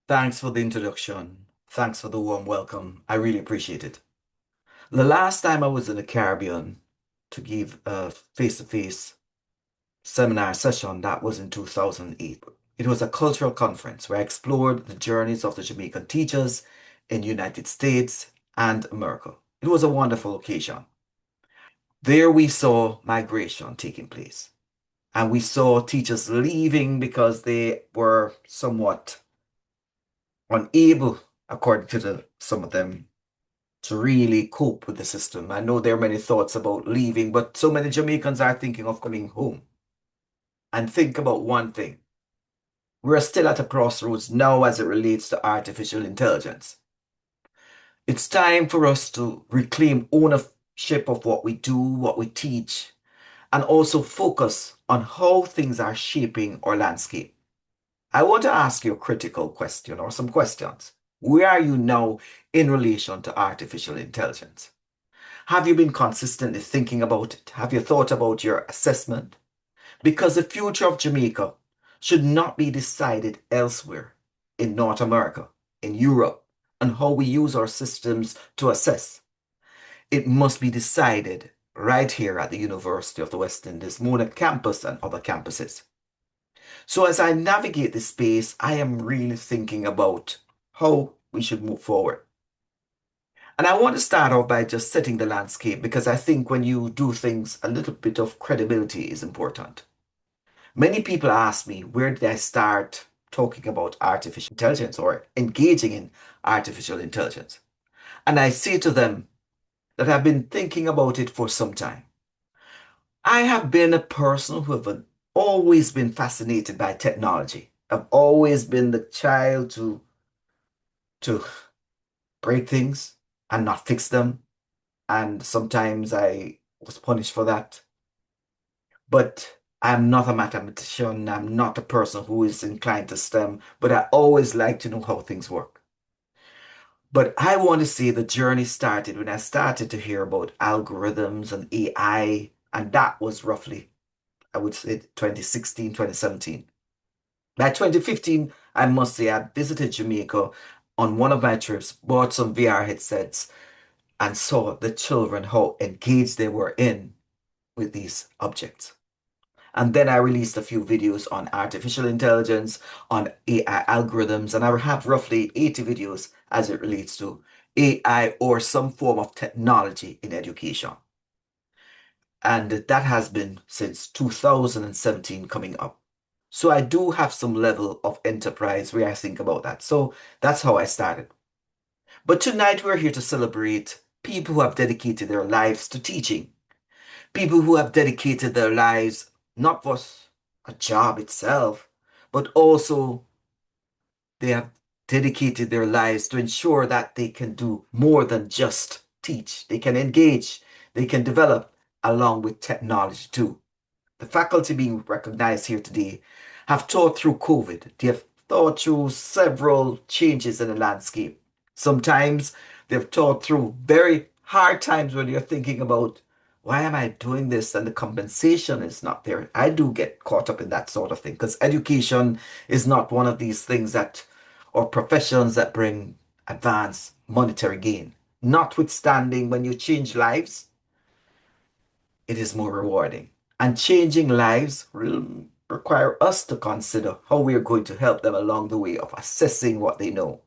Thanks for the introduction. Thanks for the warm welcome. I really appreciate it. The last time I was in the Caribbean to give a face-to-face seminar session, that was in 2008. It was a cultural conference where I explored the journeys of the Jamaican teachers in the United States and America. It was a wonderful occasion. There we saw migration taking place, and we saw teachers leaving because they were somewhat unable, according to some of them, to really cope with the system. I know there are many thoughts about leaving, but so many Jamaicans are thinking of coming home. And think about one thing. We're still at a crossroads now as it relates to artificial intelligence. It's time for us to reclaim ownership of what we do, what we teach, and also focus on how things are shaping our landscape. I want to ask you a critical question or some questions. Where are you now in relation to artificial intelligence? Have you been consistently thinking about it? Have you thought about your assessment? Because the future of Jamaica should not be decided elsewhere in North America, in Europe, and how we use our systems to assess. It must be decided right here at the University of the West Indies, Mona campus and other campuses. So as I navigate this space, I am really thinking about how we should move forward. And I want to start off by just setting the landscape because I think when you do things, a little bit of credibility is important. Many people ask me, where did I start talking about artificial intelligence or engaging in artificial intelligence? And I say to them that I've been thinking about it for some time. I have been a person who have always been fascinated by technology. I've always been the child to break things and not fix them. And sometimes I was punished for that. But I'm not a mathematician. I'm not a person who is inclined to STEM, but I always like to know how things work. But I want to say the journey started when I started to hear about algorithms and AI, and that was roughly, I would say, 2016, 2017. By 2015, I must say I visited Jamaica on one of my trips, bought some VR headsets, and saw the children how engaged they were in with these objects. And then I released a few videos on artificial intelligence, on AI algorithms, and I have roughly 80 videos as it relates to AI or some form of technology in education. And that has been since 2017 coming up. So I do have some level of enterprise where I think about that. So that's how I started. But tonight we're here to celebrate people who have dedicated their lives to teaching, people who have dedicated their lives not for a job itself, but also they have dedicated their lives to ensure that they can do more than just teach. They can engage, they can develop along with technology too. The faculty being recognized here today have taught through COVID. They have thought through several changes in the landscape. Sometimes they've taught through very hard times when you're thinking about why am I doing this and the compensation is not there. I do get caught up in that sort of thing because education is not one of these things that or professions that bring advanced monetary gain. Notwithstanding, when you change lives, it is more rewarding. And changing lives will require us to consider how we are going to help them along the way of assessing what they know.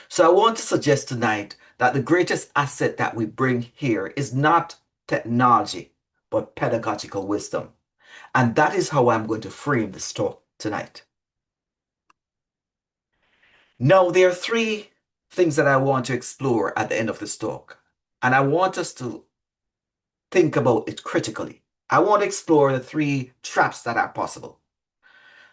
So I want to suggest tonight that the greatest asset that we bring here is not technology, but pedagogical wisdom. And that is how I'm going to frame this talk tonight. Now, there are three things that I want to explore at the end of this talk. And I want us to think about it critically. I want to explore the three traps that are possible.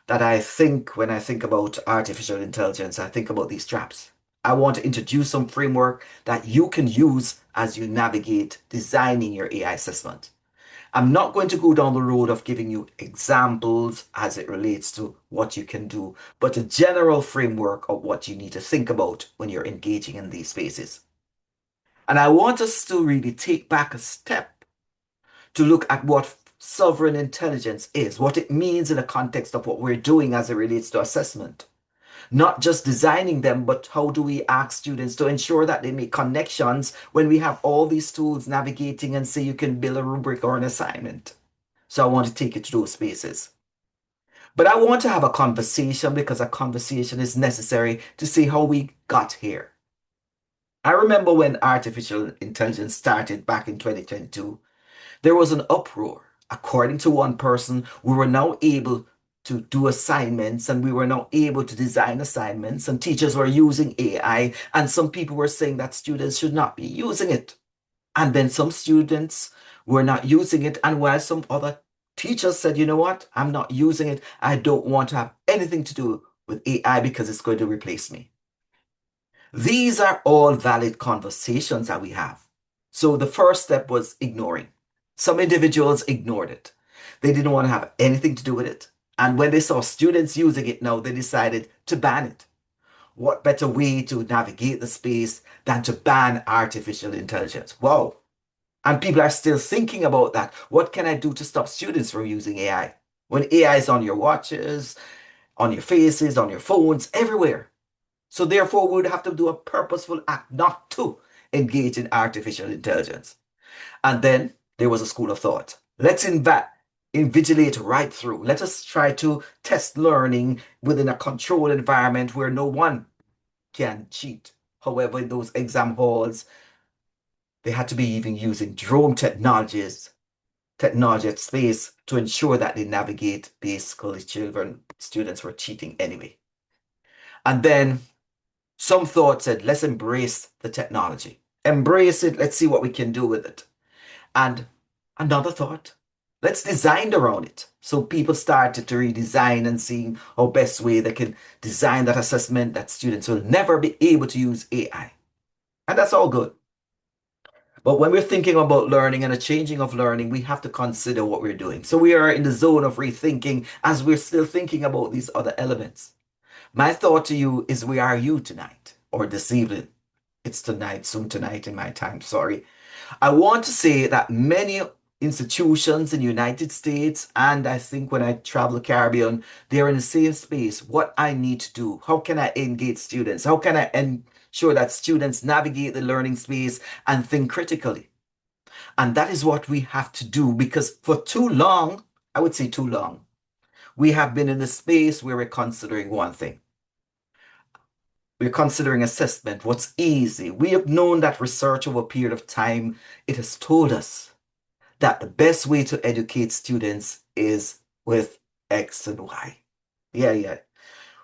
That I think when I think about artificial intelligence, I think about these traps. I want to introduce some framework that you can use as you navigate designing your AI assessment. I'm not going to go down the road of giving you examples as it relates to what you can do, but a general framework of what you need to think about when you're engaging in these spaces. And I want us to really take back a step to look at what sovereign intelligence is, what it means in the context of what we're doing as it relates to assessment. Not just designing them, but how do we ask students to ensure that they make connections when we have all these tools navigating and say you can build a rubric or an assignment. So I want to take you to those spaces. But I want to have a conversation because a conversation is necessary to see how we got here. I remember when artificial intelligence started back in 2022, there was an uproar. According to one person, we were now able to do assignments and we were now able to design assignments, and teachers were using AI, and some people were saying that students should not be using it. And then some students were not using it, and while some other teachers said, you know what, I'm not using it, I don't want to have anything to do with AI because it's going to replace me. These are all valid conversations that we have. So the first step was ignoring. Some individuals ignored it. They didn't want to have anything to do with it. And when they saw students using it now, they decided to ban it. What better way to navigate the space than to ban artificial intelligence? Wow. And people are still thinking about that. What can I do to stop students from using AI? When AI is on your watches, on your faces, on your phones, everywhere. So therefore, we would have to do a purposeful act not to engage in artificial intelligence. And then there was a school of thought. Let's invigilate right through. Let us try to test learning within a controlled environment where no one can cheat. However, in those exam halls, they had to be even using drone technology at space to ensure that they navigate. Basically, students were cheating anyway. And then some thought said, let's embrace the technology. Embrace it. Let's see what we can do with it. And another thought, let's design around it. So people started to redesign and seeing how best way they can design that assessment that students will never be able to use AI. And that's all good. But when we're thinking about learning and a changing of learning, we have to consider what we're doing. So we are in the zone of rethinking as we're still thinking about these other elements. My thought to you is, where are you tonight or this evening? It's tonight, soon tonight in my time, sorry. I want to say that many institutions in the United States, and I think when I travel the Caribbean, they're in the same space. What I need to do, how can I engage students? How can I ensure that students navigate the learning space and think critically? And that is what we have to do, because for too long, I would say too long, we have been in a space where we're considering one thing. We're considering assessment, what's easy. We have known that research over a period of time, it has told us that the best way to educate students is with X and Y. Yeah, yeah.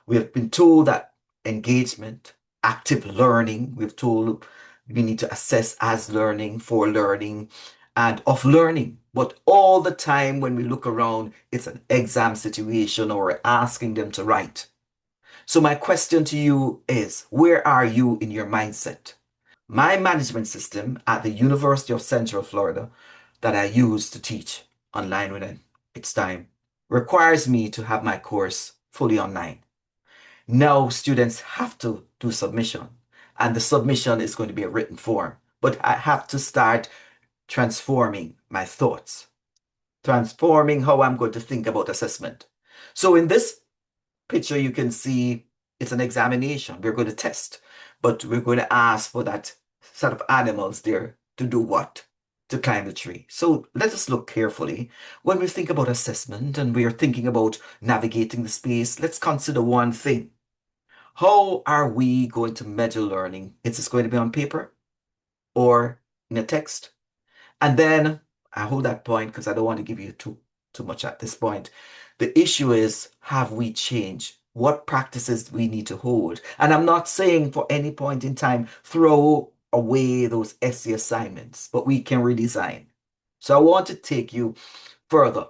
We have been told that engagement, active learning, we've told we need to assess as learning, for learning, and of learning. But all the time when we look around, it's an exam situation or we're asking them to write. So my question to you is, where are you in your mindset? My management system at the University of Central Florida that I use to teach online when it's time requires me to have my course fully online. Now students have to do submission, and the submission is going to be a written form, but I have to start transforming my thoughts, transforming how I'm going to think about assessment. So in this picture, you can see it's an examination. We're going to test, but we're going to ask for that set of animals there to do what? To climb the tree. So let us look carefully. When we think about assessment and we are thinking about navigating the space, let's consider one thing. How are we going to measure learning? Is this going to be on paper or in a text? And then I hold that point because I don't want to give you too much at this point. The issue is, have we changed? What practices we need to hold? And I'm not saying for any point in time throw away those essay assignments, but we can redesign. So I want to take you further.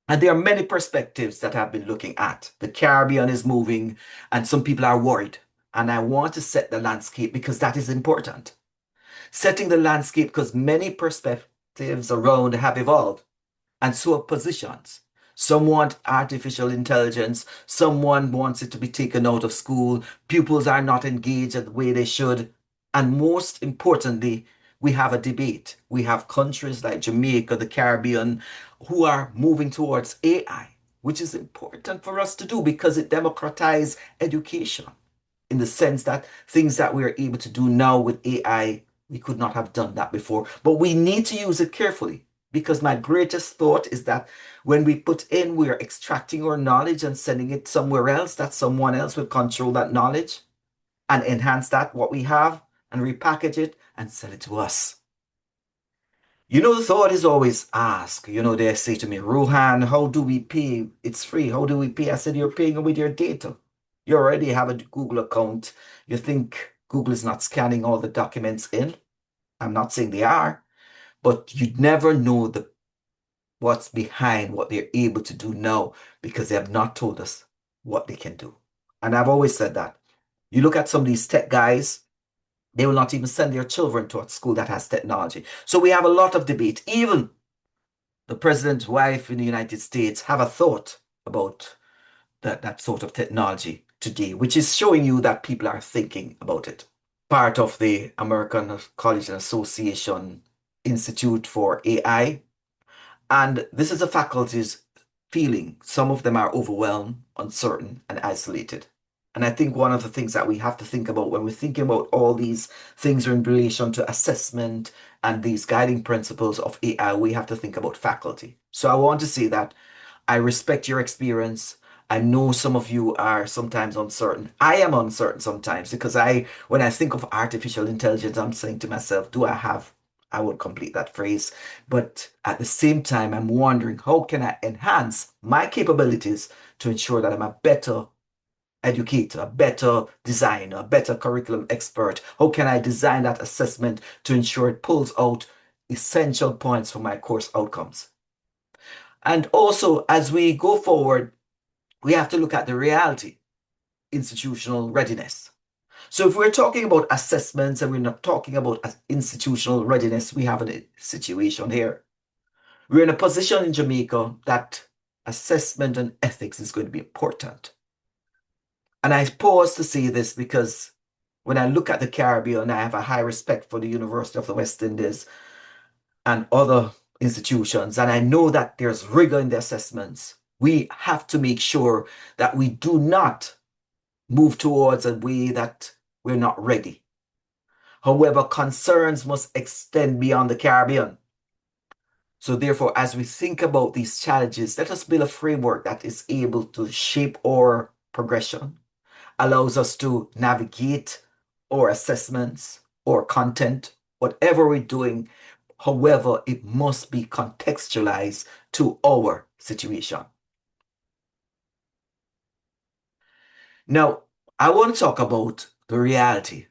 And there are many perspectives that I've been looking at. The Caribbean is moving, and some people are worried. And I want to set the landscape because that is important. Setting the landscape because many perspectives around have evolved, and so have positions. Some want artificial intelligence, someone wants it to be taken out of school, pupils are not engaged the way they should, and most importantly, we have a debate. We have countries like Jamaica, the Caribbean, who are moving towards AI. which is important for us to do because it democratizes education in the sense that things that we are able to do now with AI, we could not have done that before. But we need to use it carefully because my greatest thought is that when we put in, we are extracting our knowledge and sending it somewhere else, that someone else will control that knowledge and enhance that, what we have, and repackage it and sell it to us. The thought is always ask. They say to me, Ruhan, how do we pay? It's free. How do we pay? I said, you're paying with your data. You already have a Google account. You think Google is not scanning all the documents in? I'm not saying they are, but you'd never know what's behind what they're able to do now because they have not told us what they can do. And I've always said that. You look at some of these tech guys, they will not even send their children to a school that has technology. So we have a lot of debate. Even the president's wife in the United States have a thought about that sort of technology today, which is showing you that people are thinking about it. Part of the American College and Association Institute for AI. And this is the faculty's feeling. Some of them are overwhelmed, uncertain, and isolated. And I think one of the things that we have to think about when we're thinking about all these things in relation to assessment and these guiding principles of AI, we have to think about faculty. So I want to say that I respect your experience. I know some of you are sometimes uncertain. I am uncertain sometimes because when I think of artificial intelligence, I'm saying to myself, I won't complete that phrase, but at the same time, I'm wondering how can I enhance my capabilities to ensure that I'm a better educator, a better designer, a better curriculum expert? How can I design that assessment to ensure it pulls out essential points for my course outcomes? And also, as we go forward, we have to look at the reality, institutional readiness. So if we're talking about assessments and we're not talking about institutional readiness, we have a situation here. We're in a position in Jamaica that assessment and ethics is going to be important. And I pause to say this because when I look at the Caribbean, I have a high respect for the University of the West Indies and other institutions, and I know that there's rigor in the assessments. We have to make sure that we do not move towards a way that we're not ready. However, concerns must extend beyond the Caribbean. So, therefore, as we think about these challenges, let us build a framework that is able to shape our progression, allows us to navigate our assessments or content, whatever we're doing. However, it must be contextualized to our situation. Now, I want to talk about the reality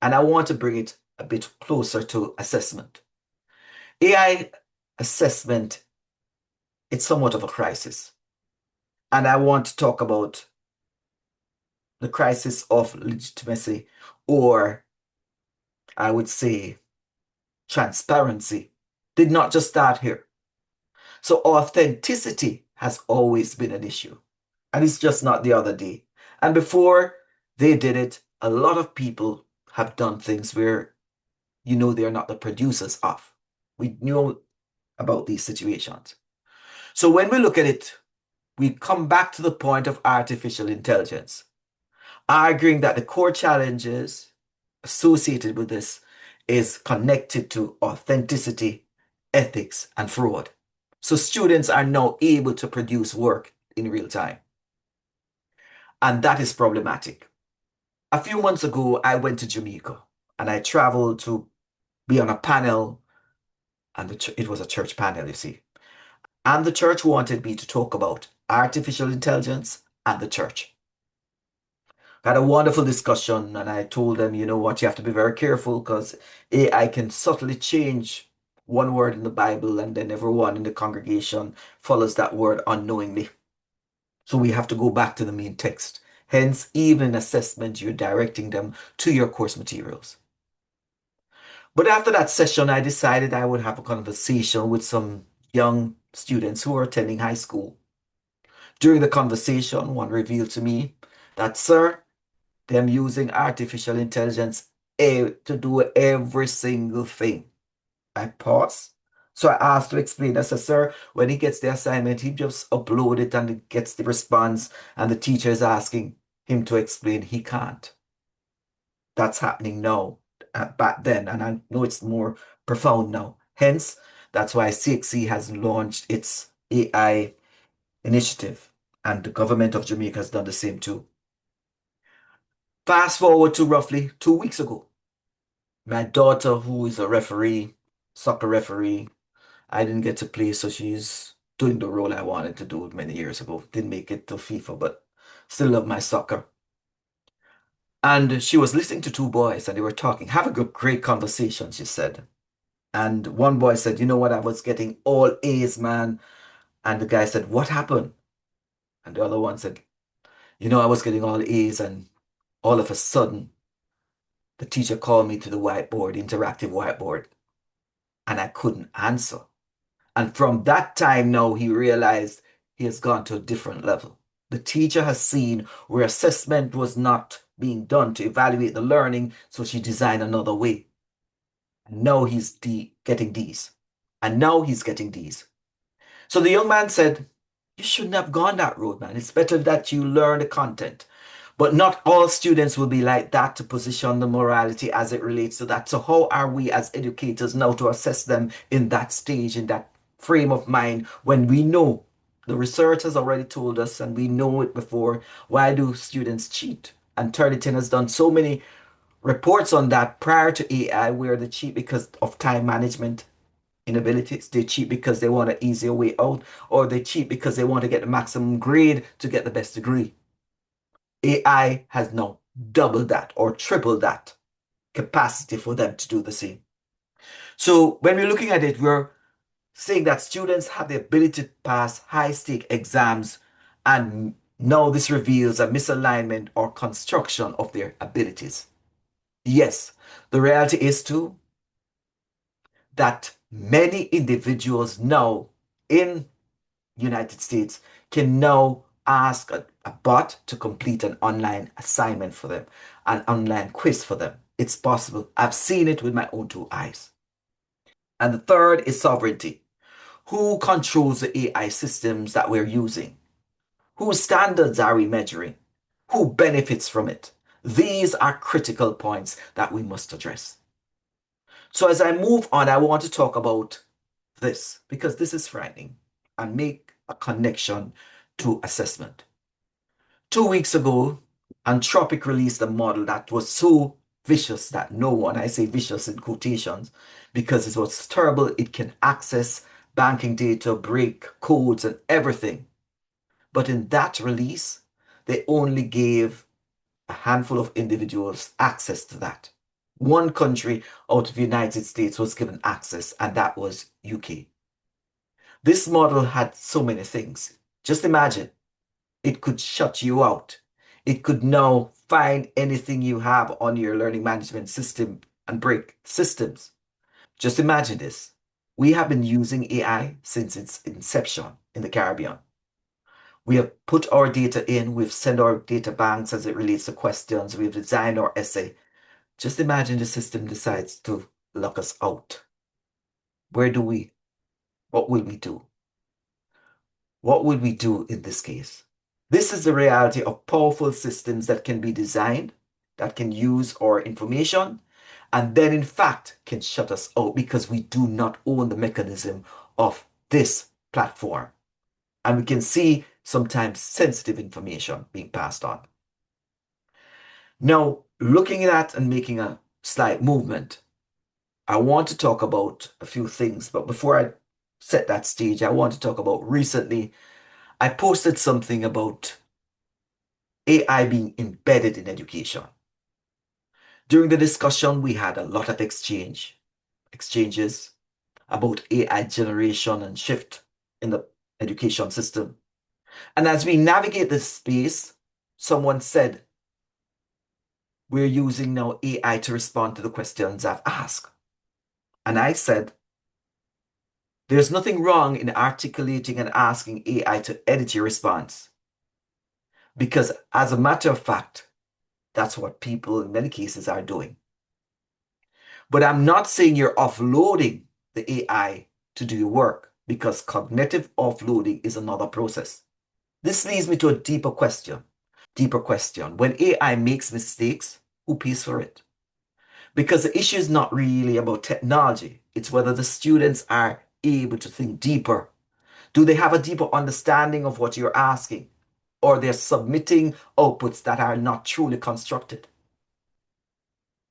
and I want to bring it a bit closer to assessment. AI assessment, it's somewhat of a crisis. And I want to talk about the crisis of legitimacy, or I would say transparency, did not just start here. So authenticity has always been an issue. And it's just not the other day. And before they did it, a lot of people have done things where they're not the producers of. We knew about these situations. So when we look at it, we come back to the point of artificial intelligence, arguing that the core challenges associated with this is connected to authenticity, ethics, and fraud. So students are now able to produce work in real time. And that is problematic. A few months ago, I went to Jamaica and I traveled to be on a panel, and it was a church panel, you see. And the church wanted me to talk about artificial intelligence and the church. Had a wonderful discussion, and I told them, you know what, you have to be very careful because AI can subtly change one word in the Bible, and then everyone in the congregation follows that word unknowingly. So we have to go back to the main text. Hence, even in assessment, you're directing them to your course materials. But after that session, I decided I would have a conversation with some young students who are attending high school. During the conversation, one revealed to me that, sir, them using artificial intelligence to do every single thing. I paused, So I asked to explain. I said, sir, when he gets the assignment, he just upload it and it gets the response, and the teacher is asking him to explain. He can't. That's happening now, back then, and I know it's more profound now. Hence, that's why CXC has launched its AI initiative, and the government of Jamaica has done the same too. Fast forward to roughly 2 weeks ago. My daughter, who is a referee, soccer referee, I didn't get to play, so she's doing the role I wanted to do many years ago. Didn't make it to FIFA, but still love my soccer. And she was listening to two boys, and they were talking, have a good, great conversation, she said. And one boy said, you know what, I was getting all A's, man. And the guy said, what happened? And the other one said, I was getting all A's, and all of a sudden, the teacher called me to the whiteboard, interactive whiteboard, and I couldn't answer. And from that time now, he realized he has gone to a different level. The teacher has seen where assessment was not being done to evaluate the learning, so she designed another way. And now he's getting D's. And now he's getting D's. So the young man said, you shouldn't have gone that road, man. It's better that you learn the content. But not all students will be like that to position the morality as it relates to that. So how are we as educators now to assess them in that stage, in that frame of mind, when we know the research has already told us and we know it before? Why do students cheat? And Turnitin has done so many reports on that prior to AI, where they cheat because of time management inabilities. They cheat because they want an easier way out, or they cheat because they want to get the maximum grade to get the best degree. AI has now doubled that or tripled that capacity for them to do the same. So when we're looking at it, we're saying that students have the ability to pass high stake exams, and now this reveals a misalignment or construction of their abilities. Yes, the reality is too that many individuals now in United States can now ask a bot to complete an online assignment for them, an online quiz for them. It's possible. I've seen it with my own two eyes. And the third is sovereignty. Who controls the AI systems that we're using? Whose standards are we measuring? Who benefits from it? These are critical points that we must address. So as I move on, I want to talk about this because this is frightening and make a connection to assessment. 2 weeks ago, Anthropic released a model that was so vicious that no one, I say vicious in quotations, because it was terrible. It can access banking data, break codes, and everything. But in that release, they only gave a handful of individuals access to that. One country out of the United States was given access, and that was UK. This model had so many things. Just imagine, it could shut you out. It could now find anything you have on your learning management system and break systems. Just imagine this. We have been using AI since its inception in the Caribbean. We have put our data in, we've sent our data banks as it relates to questions, we've designed our essay. Just imagine the system decides to lock us out. Where do we, what will we do? What would we do in this case? This is the reality of powerful systems that can be designed, that can use our information, and then in fact can shut us out because we do not own the mechanism of this platform. And we can see sometimes sensitive information being passed on. Now, looking at and making a slight movement, I want to talk about a few things, but before I set that stage, I want to talk about recently, I posted something about AI being embedded in education. During the discussion, we had a lot of exchanges about AI generation and shift in the education system. And as we navigate this space, someone said, we're using now AI to respond to the questions I've asked. And I said, there's nothing wrong in articulating and asking AI to edit your response. Because as a matter of fact, that's what people in many cases are doing. But I'm not saying you're offloading the AI to do your work because cognitive offloading is another process. This leads me to a deeper question. Deeper question. When AI makes mistakes, who pays for it? Because the issue is not really about technology, it's whether the students are able to think deeper. Do they have a deeper understanding of what you're asking? Or they're submitting outputs that are not truly constructed?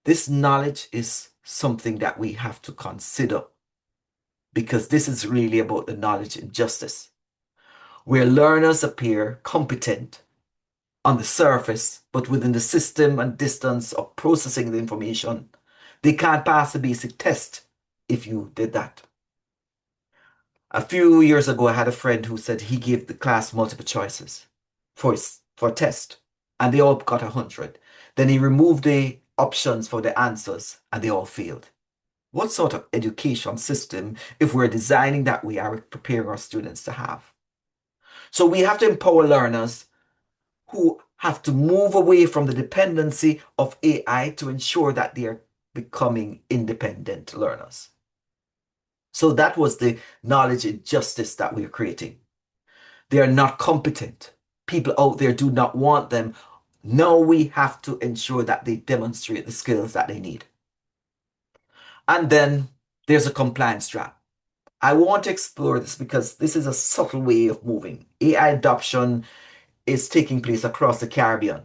This knowledge is something that we have to consider because this is really about the knowledge injustice, where learners appear competent on the surface, but within the system and distance of processing the information, they can't pass the basic test if you did that. A few years ago, I had a friend who said he gave the class multiple choices for a test, and they all got 100. Then he removed the options for the answers, and they all failed. What sort of education system, if we're designing that we are preparing our students to have? So we have to empower learners who have to move away from the dependency of AI to ensure that they are becoming independent learners. So that was the knowledge injustice that we are creating. They are not competent. People out there do not want them. Now we have to ensure that they demonstrate the skills that they need. And then there's a compliance trap. I want to explore this because this is a subtle way of moving. AI adoption is taking place across the Caribbean,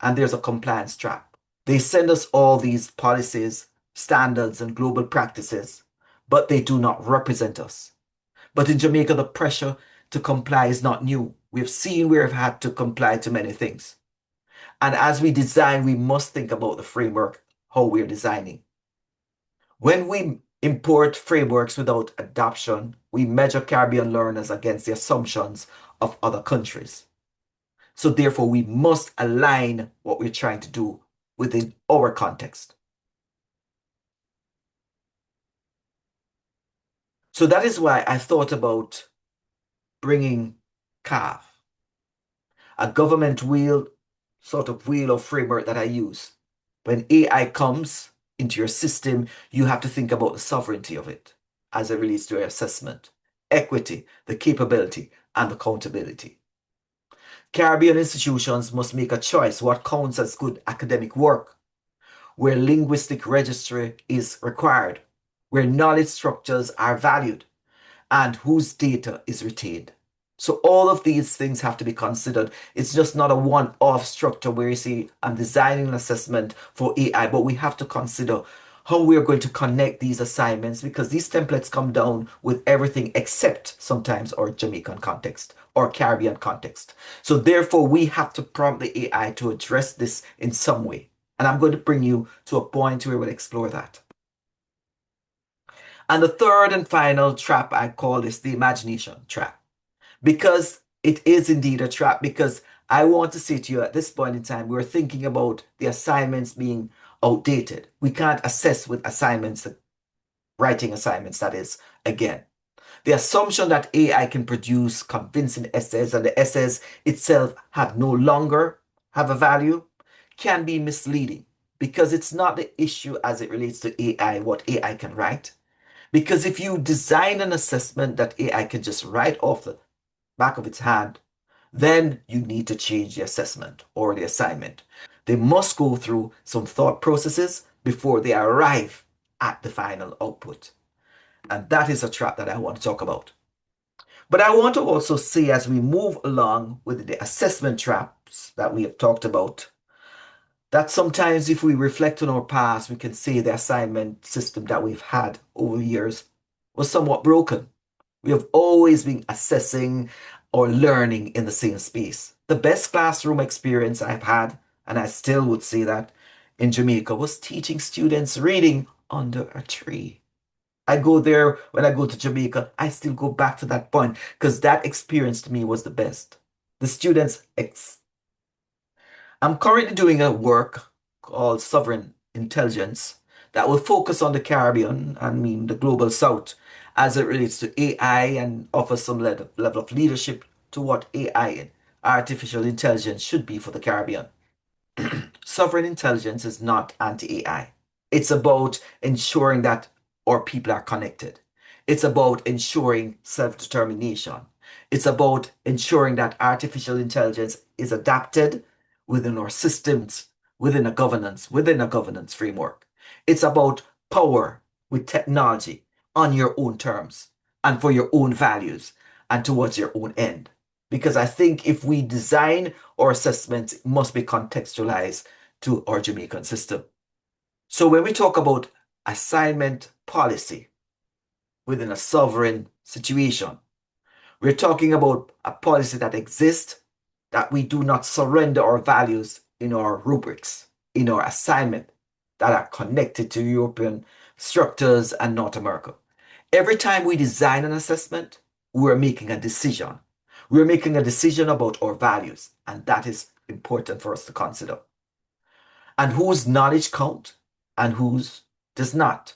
and there's a compliance trap. They send us all these policies, standards, and global practices, but they do not represent us. But in Jamaica, the pressure to comply is not new. We've seen we have had to comply to many things. And as we design, we must think about the framework, how we're designing. When we import frameworks without adoption, we measure Caribbean learners against the assumptions of other countries. So therefore, we must align what we're trying to do within our context. So that is why I thought about bringing CAV, a government wheel, sort of wheel or framework that I use. When AI comes into your system, you have to think about the sovereignty of it as it relates to your assessment, equity, the capability, and accountability. Caribbean institutions must make a choice what counts as good academic work, where linguistic registry is required, where knowledge structures are valued, and whose data is retained. So all of these things have to be considered. It's just not a one-off structure where you see I'm designing an assessment for AI, but we have to consider how we are going to connect these assignments because these templates come down with everything except sometimes our Jamaican context or Caribbean context. So therefore, we have to prompt the AI to address this in some way. And I'm going to bring you to a point where we'll explore that. And the third and final trap I call is the imagination trap because it is indeed a trap because I want to say to you at this point in time, we're thinking about the assignments being outdated. We can't assess with assignments, writing assignments, that is, again. The assumption that AI can produce convincing essays and the essays itself have no longer have a value can be misleading because it's not the issue as it relates to AI, what AI can write. Because if you design an assessment that AI can just write off the back of its hand, then you need to change the assessment or the assignment. They must go through some thought processes before they arrive at the final output. And that is a trap that I want to talk about. But I want to also say as we move along with the assessment traps that we have talked about, that sometimes if we reflect on our past, we can say the assignment system that we've had over the years was somewhat broken. We have always been assessing or learning in the same space. The best classroom experience I've had, and I still would say that in Jamaica, was teaching students reading under a tree. I go there when I go to Jamaica, I still go back to that point because that experience to me was the best. The students I'm currently doing a work called Sovereign Intelligence that will focus on the Caribbean, I mean the global south, as it relates to AI and offer some level of leadership to what AI, artificial intelligence, should be for the Caribbean. Sovereign intelligence is not anti-AI. It's about ensuring that our people are connected. It's about ensuring self-determination. It's about ensuring that artificial intelligence is adapted within our systems, within a governance framework. It's about power with technology on your own terms and for your own values and towards your own end. Because I think if we design our assessments, it must be contextualized to our Jamaican system. So when we talk about assignment policy within a sovereign situation, we're talking about a policy that exists, that we do not surrender our values in our rubrics, in our assignment that are connected to European structures and North America. Every time we design an assessment, we're making a decision. We're making a decision about our values, and that is important for us to consider. And whose knowledge count and whose does not.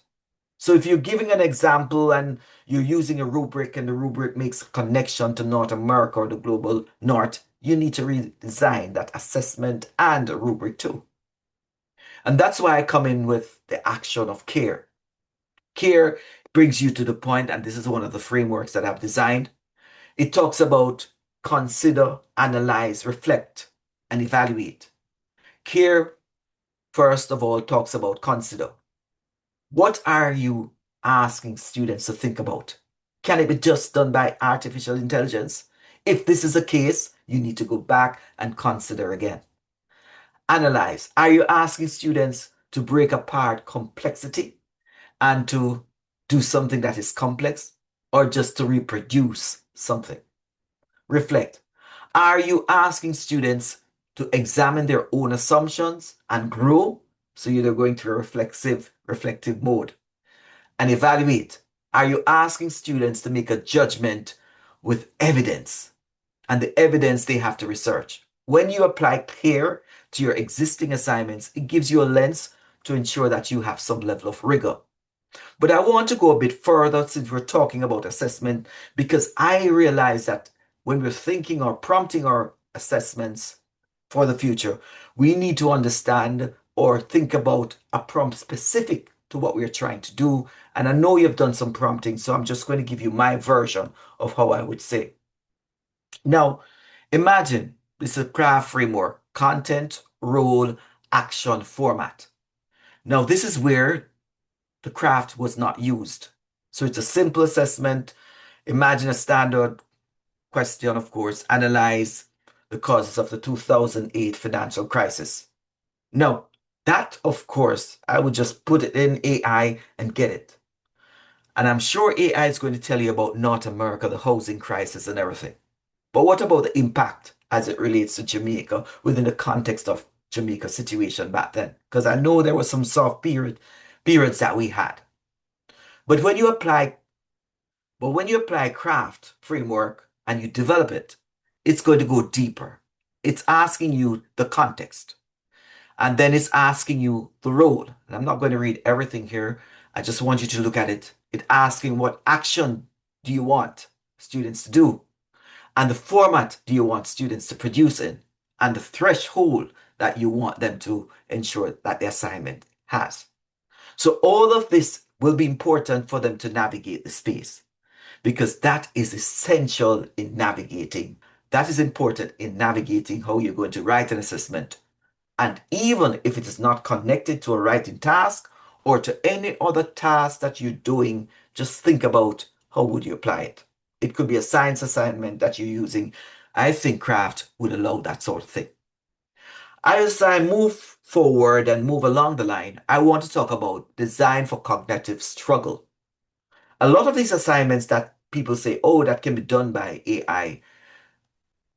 So if you're giving an example and you're using a rubric and the rubric makes a connection to North America or the global North, you need to redesign that assessment and a rubric too. And that's why I come in with the action of care. Care brings you to the point, and this is one of the frameworks that I've designed. It talks about consider, analyze, reflect, and evaluate. Care, first of all, talks about consider. What are you asking students to think about? Can it be just done by artificial intelligence? If this is the case, you need to go back and consider again. Analyze. Are you asking students to break apart complexity and to do something that is complex or just to reproduce something? Reflect. Are you asking students to examine their own assumptions and grow? So you're going through a reflective mode. And evaluate. Are you asking students to make a judgment with evidence? And the evidence they have to research. When you apply CARE to your existing assignments, it gives you a lens to ensure that you have some level of rigor. But I want to go a bit further since we're talking about assessment, because I realize that when we're thinking or prompting our assessments for the future, we need to understand or think about a prompt specific to what we're trying to do. And I know you've done some prompting, so I'm just going to give you my version of how I would say. Now, imagine this is a craft framework, content, role, action, format. Now, this is where the craft was not used. So it's a simple assessment. Imagine a standard question, of course, analyze the causes of the 2008 financial crisis. Now, that, of course, I would just put it in AI and get it. And I'm sure AI is going to tell you about North America, the housing crisis and everything. But what about the impact as it relates to Jamaica within the context of Jamaica's situation back then? Because I know there was some soft periods that we had. But when you apply craft framework and you develop it, it's going to go deeper. It's asking you the context. And then it's asking you the role. And I'm not going to read everything here. I just want you to look at it. It's asking what action do you want students to do? And the format do you want students to produce in? And the threshold that you want them to ensure that the assignment has. So all of this will be important for them to navigate the space because that is essential in navigating. That is important in navigating how you're going to write an assessment. And even if it is not connected to a writing task or to any other task that you're doing, just think about how would you apply it. It could be a science assignment that you're using. I think craft would allow that sort of thing. As I move forward and move along the line, I want to talk about design for cognitive struggle. A lot of these assignments that people say, oh, that can be done by AI,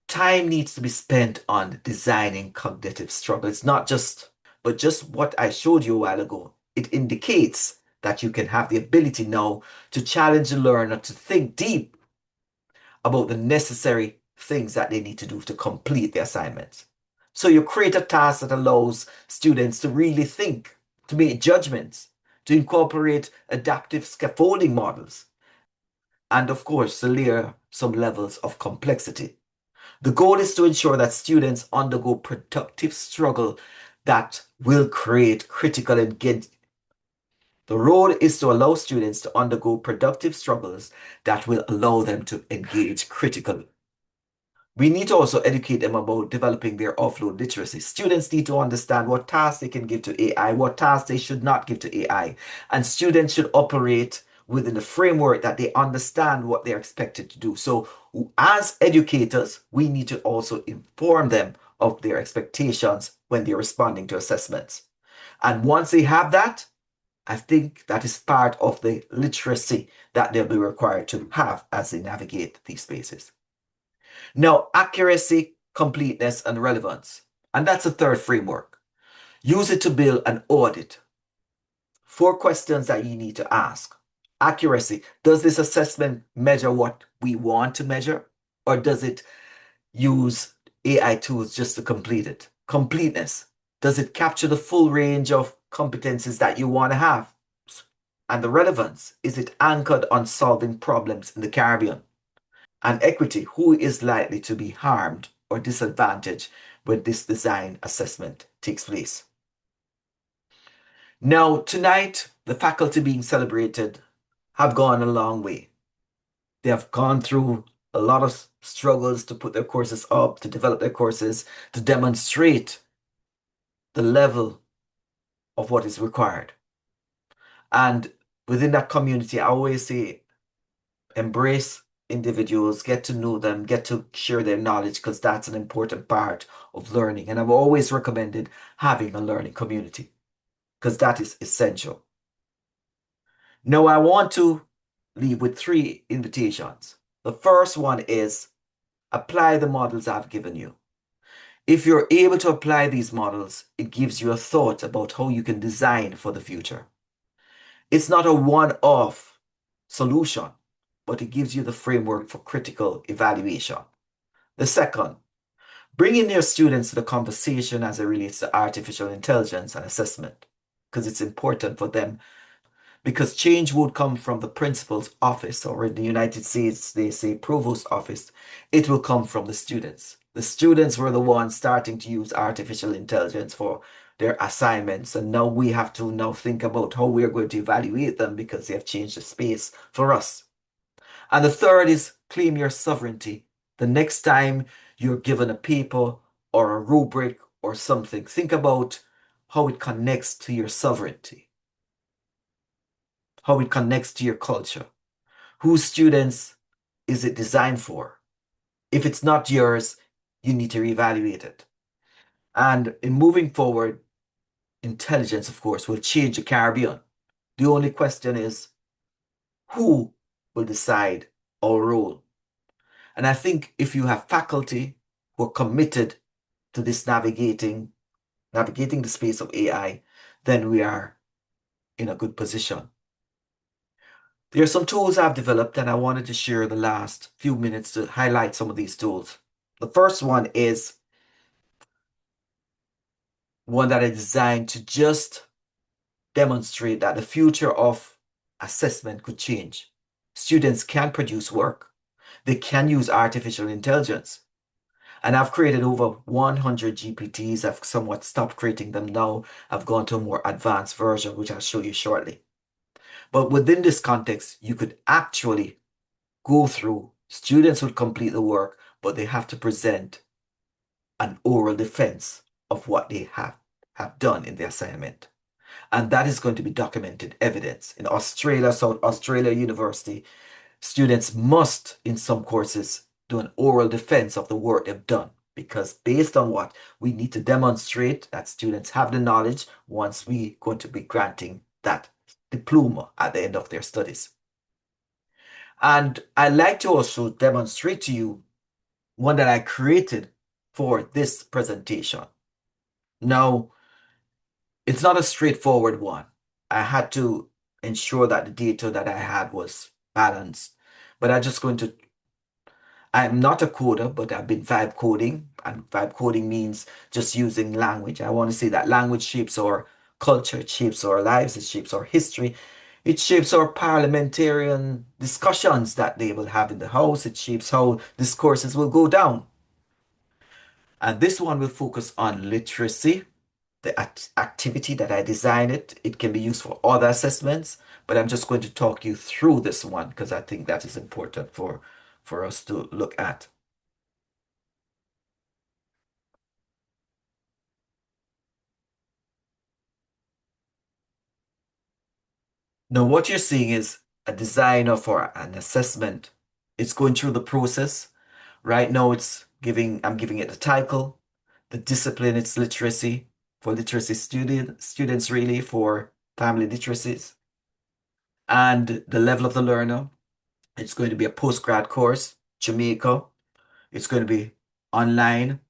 time needs to be spent on designing cognitive struggle. It's not just, but just what I showed you a while ago. It indicates that you can have the ability now to challenge the learner to think deep about the necessary things that they need to do to complete the assignments. So you create a task that allows students to really think, to make judgments, to incorporate adaptive scaffolding models, and of course, to layer some levels of complexity. The goal is to ensure that students undergo productive struggle that will create critical engagement. The role is to allow students to undergo productive struggles that will allow them to engage critically. We need to also educate them about developing their offload literacy. Students need to understand what tasks they can give to AI, what tasks they should not give to AI. And students should operate within the framework that they understand what they're expected to do. So, as educators, we need to also inform them of their expectations when they're responding to assessments. And once they have that, I think that is part of the literacy that they'll be required to have as they navigate these spaces. Now, accuracy, completeness, and relevance. And that's the third framework. Use it to build an audit. Four questions that you need to ask. Accuracy. Does this assessment measure what we want to measure? Or does it use AI tools just to complete it? Completeness. Does it capture the full range of competencies that you want to have? And the relevance. Is it anchored on solving problems in the Caribbean? And equity, who is likely to be harmed or disadvantaged when this design assessment takes place. Now, tonight, the faculty being celebrated have gone a long way. They have gone through a lot of struggles to put their courses up, to develop their courses, to demonstrate the level of what is required. And within that community, I always say embrace individuals, get to know them, get to share their knowledge because that's an important part of learning. And I've always recommended having a learning community because that is essential. Now, I want to leave with three invitations. The first one is apply the models I've given you. If you're able to apply these models, it gives you a thought about how you can design for the future. It's not a one-off solution, but it gives you the framework for critical evaluation. The second, bring in your students to the conversation as it relates to artificial intelligence and assessment, because it's important for them. Because change would come from the principal's office, or in the United States, they say provost office. It will come from the students. The students were the ones starting to use artificial intelligence for their assignments, and now we have to now think about how we are going to evaluate them because they have changed the space for us. And the third is claim your sovereignty. The next time you're given a paper or a rubric or something, think about how it connects to your sovereignty, how it connects to your culture. Whose students is it designed for? If it's not yours, you need to reevaluate it. And in moving forward, intelligence, of course, will change the Caribbean. The only question is who will decide our role? And I think if you have faculty who are committed to this navigating the space of AI, then we are in a good position. There are some tools I've developed, and I wanted to share the last few minutes to highlight some of these tools. The first one is one that I designed to just demonstrate that the future of assessment could change. Students can produce work. They can use artificial intelligence. And I've created over 100 GPTs. I've somewhat stopped creating them now. I've gone to a more advanced version, which I'll show you shortly. But within this context, you could actually go through, students would complete the work, but they have to present an oral defense of what they have done in the assignment. And that is going to be documented evidence. In Australia, South Australia University, students must, in some courses, do an oral defense of the work they've done. Because based on what we need to demonstrate that students have the knowledge once we going to be granting that diploma at the end of their studies. And I like to also demonstrate to you one that I created for this presentation. Now, it's not a straightforward one. I had to ensure that the data that I had was balanced. But I'm not a coder, but I've been vibe coding. And vibe coding means just using language. I want to say that language shapes our culture, it shapes our lives, it shapes our history, it shapes our parliamentarian discussions that they will have in the House, it shapes how discourses will go down. And this one will focus on literacy, the activity that I designed it. It can be used for other assessments, but I'm just going to talk you through this one because I think that is important for us to look at. Now, what you're seeing is a designer for an assessment. It's going through the process. Right now, I'm giving it the title, the discipline, it's literacy for literacy students really for family literacies, and the level of the learner. It's going to be a postgrad course, Jamaica. It's going to be online,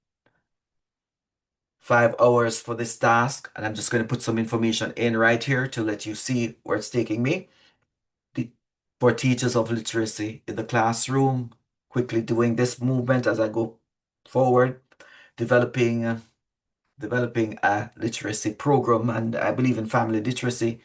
5 hours for this task, and I'm just going to put some information in right here to let you see where it's taking me. The, for teachers of literacy in the classroom, quickly doing this movement as I go forward, developing developing a literacy program, and I believe in family literacy.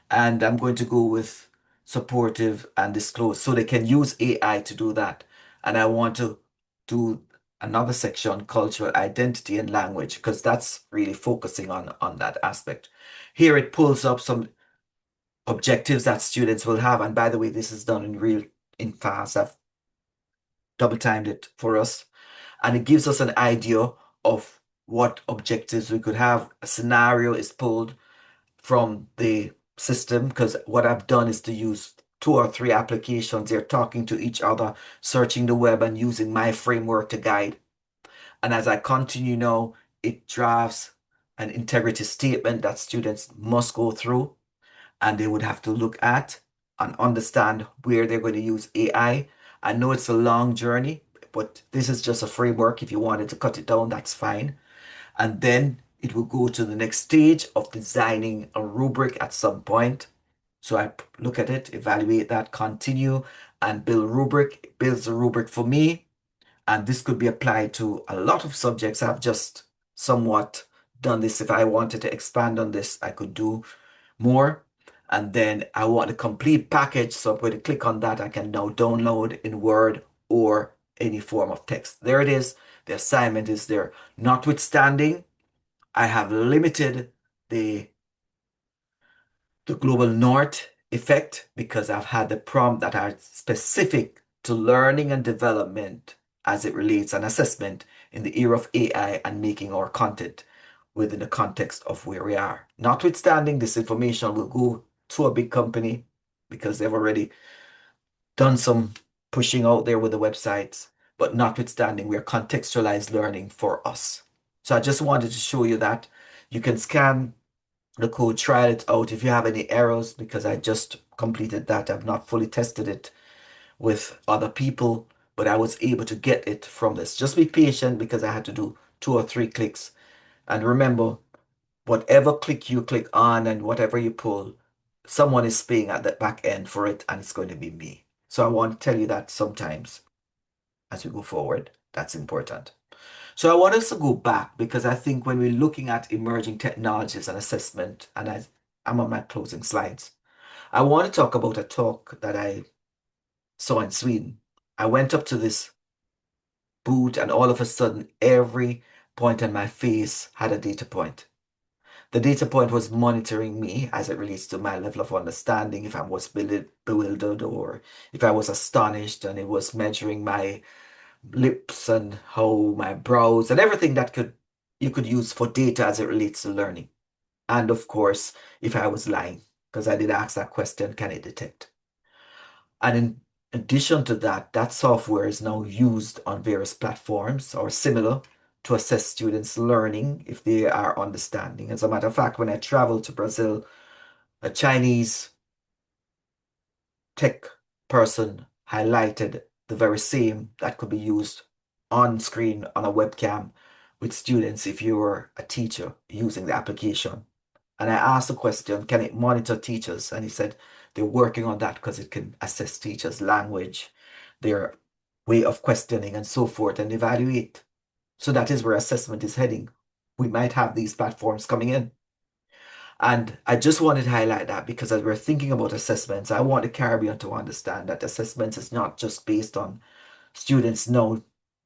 And I'm going to go with supportive and disclose so they can use AI to do that. And I want to do another section, cultural identity and language, because that's really focusing on that aspect. Here it pulls up some objectives that students will have. And by the way, this is done in fast. I've double timed it for us. And it gives us an idea of what objectives we could have. A scenario is pulled from the system because what I've done is to use 2 or 3 applications. They're talking to each other, searching the web and using my framework to guide. And as I continue now, it drafts an integrity statement that students must go through and they would have to look at and understand where they're going to use AI. I know it's a long journey, but this is just a framework. If you wanted to cut it down, that's fine. And then it will go to the next stage of designing a rubric at some point. So I look at it, evaluate that, continue, and build rubric. It builds a rubric for me, and this could be applied to a lot of subjects. I've just somewhat done this. If I wanted to expand on this, I could do more. And then I want a complete package. So I'm going to click on that. I can now download in Word or any form of text. There it is. The assignment is there. Notwithstanding, I have limited the global north effect because I've had the prompt that are specific to learning and development as it relates an assessment in the era of AI and making our content within the context of where we are. Notwithstanding, this information will go to a big company because they've already done some pushing out there with the websites, but notwithstanding, we're contextualized learning for us. So I just wanted to show you that you can scan the code, try it out if you have any errors, because I just completed that. I've not fully tested it with other people, but I was able to get it from this. Just be patient because I had to do 2 or 3 clicks. And remember, whatever click you click on and whatever you pull, someone is paying at the back end for it, and it's going to be me. So I want to tell you that sometimes as we go forward, that's important. So I want us to go back because I think when we're looking at emerging technologies and assessment, and I'm on my closing slides, I want to talk about a talk that I saw in Sweden. I went up to this booth and all of a sudden every point on my face had a data point. The data point was monitoring me as it relates to my level of understanding, if I was bewildered or if I was astonished, and it was measuring my lips and how my brows and everything that could you could use for data as it relates to learning. And of course, if I was lying, because I did ask that question, can it detect? And in addition to that, that software is now used on various platforms or similar to assess students' learning if they are understanding. As a matter of fact, when I traveled to Brazil, a Chinese tech person highlighted the very same that could be used on screen on a webcam with students if you were a teacher using the application. And I asked the question, can it monitor teachers? And he said they're working on that because it can assess teachers' language, their way of questioning, and so forth, and evaluate. So that is where assessment is heading. We might have these platforms coming in. And I just wanted to highlight that because as we're thinking about assessments, I want the Caribbean to understand that assessments is not just based on students now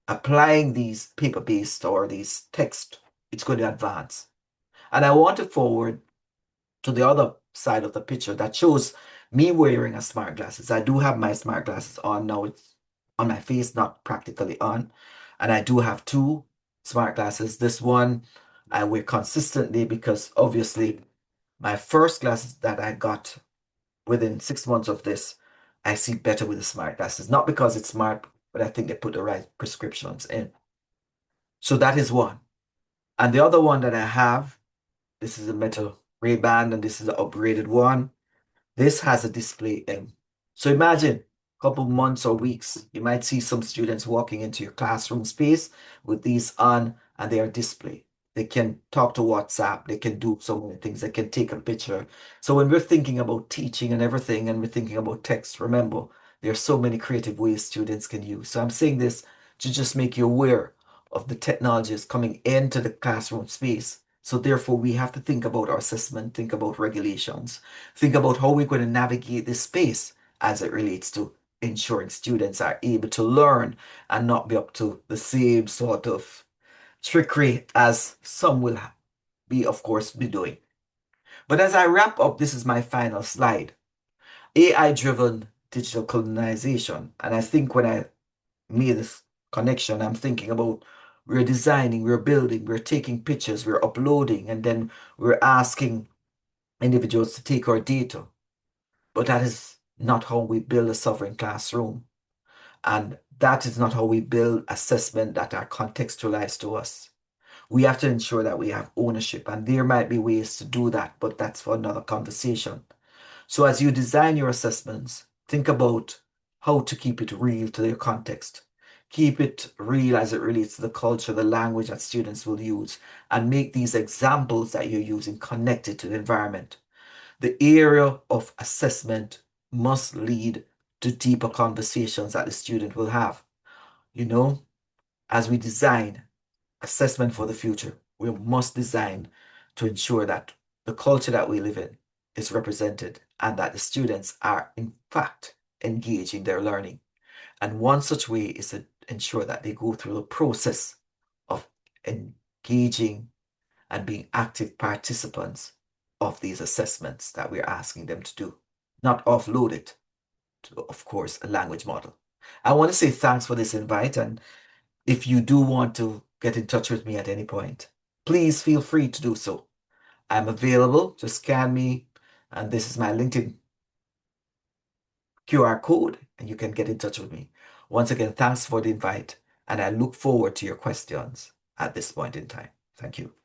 applying these paper-based or these text. It's going to advance. And I want to forward to the other side of the picture that shows me wearing a smart glasses. I do have my smart glasses on now. It's on my face, not practically on. And I do have two smart glasses. This one I wear consistently because obviously my first glasses that I got within 6 months of this, I see better with the smart glasses. Not because it's smart, but I think they put the right prescriptions in. So that is one. And the other one that I have, this is a metal Ray-Ban, and this is an upgraded one. This has a display in. So imagine a couple months or weeks, you might see some students walking into your classroom space with these on and they are display. They can talk to WhatsApp, they can do so many things, they can take a picture. So when we're thinking about teaching and everything and we're thinking about text, remember, there are so many creative ways students can use. So I'm saying this to just make you aware of the technologies coming into the classroom space. So therefore, we have to think about our assessment, think about regulations, think about how we're going to navigate this space as it relates to ensuring students are able to learn and not be up to the same sort of trickery as some will be, of course, be doing. But as I wrap up, this is my final slide. AI-driven digital colonization. And I think when I made this connection, I'm thinking about we're designing, we're building, we're taking pictures, we're uploading, and then we're asking individuals to take our data. But that is not how we build a sovereign classroom. And that is not how we build assessment that are contextualized to us. We have to ensure that we have ownership, and there might be ways to do that, but that's for another conversation. So as you design your assessments, think about how to keep it real to their context. Keep it real as it relates to the culture, the language that students will use, and make these examples that you're using connected to the environment. The area of assessment must lead to deeper conversations that the student will have. You know, as we design assessment for the future, we must design to ensure that the culture that we live in is represented and that the students are, in fact, engaging their learning. And one such way is to ensure that they go through the process of engaging and being active participants of these assessments that we're asking them to do, not offload it to, of course, a language model. I want to say thanks for this invite. And if you do want to get in touch with me at any point, please feel free to do so. I'm available. Just scan me. And this is my LinkedIn QR code, and you can get in touch with me. Once again, thanks for the invite. And I look forward to your questions at this point in time. Thank you.